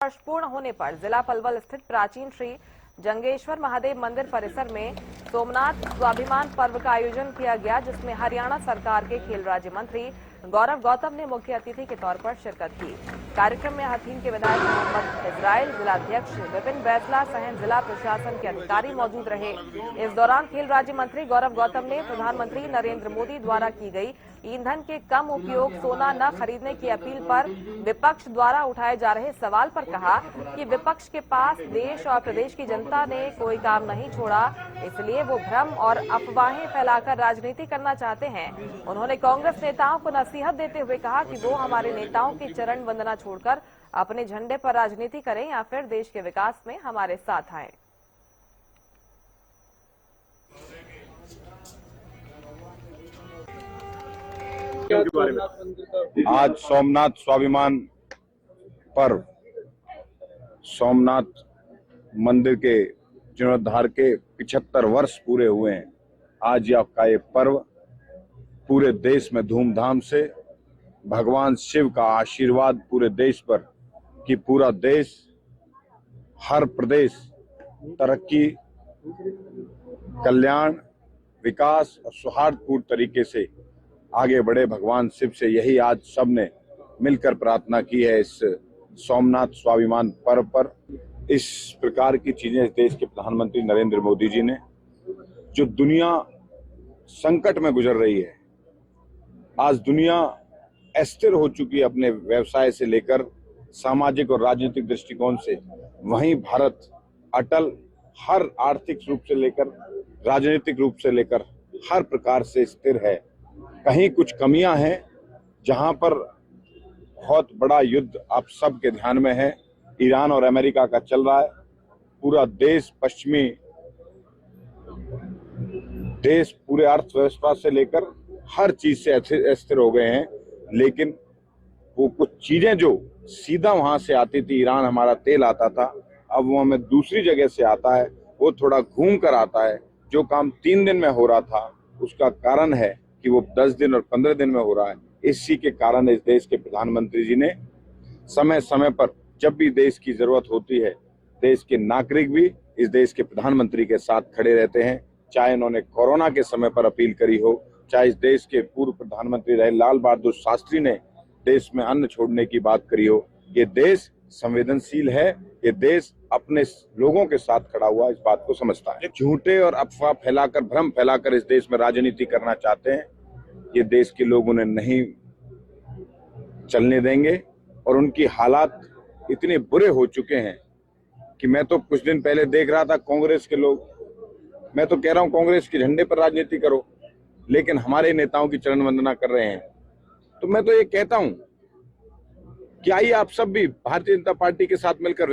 वर्ष पूर्ण होने पर जिला पलवल स्थित प्राचीन श्री जंगेश्वर महादेव मंदिर परिसर में सोमनाथ स्वाभिमान पर्व का आयोजन किया गया, जिसमें हरियाणा सरकार के खेल राज्य मंत्री गौरव गौतम ने मुख्य अतिथि के तौर पर शिरकत की। कार्यक्रम में हथीन के विधायक मोहम्मद इजराइल, जिलाध्यक्ष विपिन बैसला सहित जिला प्रशासन के अधिकारी मौजूद रहे। इस दौरान खेल राज्य मंत्री गौरव गौतम ने प्रधानमंत्री नरेंद्र मोदी द्वारा की गई ईंधन के कम उपयोग, सोना न खरीदने की अपील पर विपक्ष द्वारा उठाए जा रहे सवाल पर कहा कि विपक्ष के पास देश और प्रदेश की जनता ने कोई काम नहीं छोड़ा, इसलिए वो भ्रम और अफवाहें फैलाकर राजनीति करना चाहते हैं। उन्होंने कांग्रेस नेताओं को नसीहत देते हुए कहा कि वो हमारे नेताओं की चरण वंदना छोड़कर अपने झंडे पर राजनीति करें या फिर देश के विकास में हमारे साथ आएं। आज सोमनाथ स्वाभिमान पर्व, सोमनाथ मंदिर के जीर्णोद्धार के 75 वर्ष पूरे हुए हैं। आज का ये पर्व पूरे देश में धूमधाम से भगवान शिव का आशीर्वाद पूरे देश पर कि पूरा देश, हर प्रदेश तरक्की, कल्याण, विकास और सौहार्दपूर्ण तरीके से आगे बढ़े। भगवान शिव से यही आज सबने मिलकर प्रार्थना की है। इस सोमनाथ स्वाभिमान पर्व पर इस प्रकार की चीजें इस देश के प्रधानमंत्री नरेंद्र मोदी जी ने, जो दुनिया संकट में गुजर रही है, आज दुनिया अस्थिर हो चुकी है अपने व्यवसाय से लेकर सामाजिक और राजनीतिक दृष्टिकोण से, वहीं भारत अटल, हर आर्थिक रूप से लेकर राजनीतिक रूप से लेकर हर प्रकार से स्थिर है। कहीं कुछ कमियां हैं जहां पर बहुत बड़ा युद्ध आप सबके ध्यान में है, ईरान और अमेरिका का चल रहा है। पूरा देश, पश्चिमी देश पूरे अर्थव्यवस्था से लेकर हर चीज से अस्थिर हो गए हैं। लेकिन वो कुछ चीजें जो सीधा वहां से आती थी, ईरान हमारा तेल आता था, अब वो हमें दूसरी जगह से आता है, वो थोड़ा घूम कर आता है। जो काम 3 दिन में हो रहा था उसका कारण है कि वो 10 दिन और 15 दिन में हो रहा है। इसी के कारण इस देश के प्रधानमंत्री जी ने समय समय पर जब भी देश की जरूरत होती है, देश के नागरिक भी इस देश के प्रधानमंत्री के साथ खड़े रहते हैं। चाहे इन्होंने कोरोना के समय पर अपील करी हो, चाहे इस देश के पूर्व प्रधानमंत्री रहे लाल बहादुर शास्त्री ने देश में अन्न छोड़ने की बात करी हो। ये देश संवेदनशील है, ये देश अपने लोगों के साथ खड़ा हुआ इस बात को समझता है। झूठे और अफवाह फैलाकर, भ्रम फैलाकर इस देश में राजनीति करना चाहते हैं, ये देश के लोग उन्हें नहीं चलने देंगे। और उनकी हालात इतने बुरे हो चुके हैं कि मैं तो कुछ दिन पहले देख रहा था कांग्रेस के लोग, मैं तो कह रहा हूं कांग्रेस के झंडे पर राजनीति करो, लेकिन हमारे नेताओं की चरण वंदना कर रहे हैं। तो मैं तो ये कहता हूं कि आइए आप सब भी भारतीय जनता पार्टी के साथ मिलकर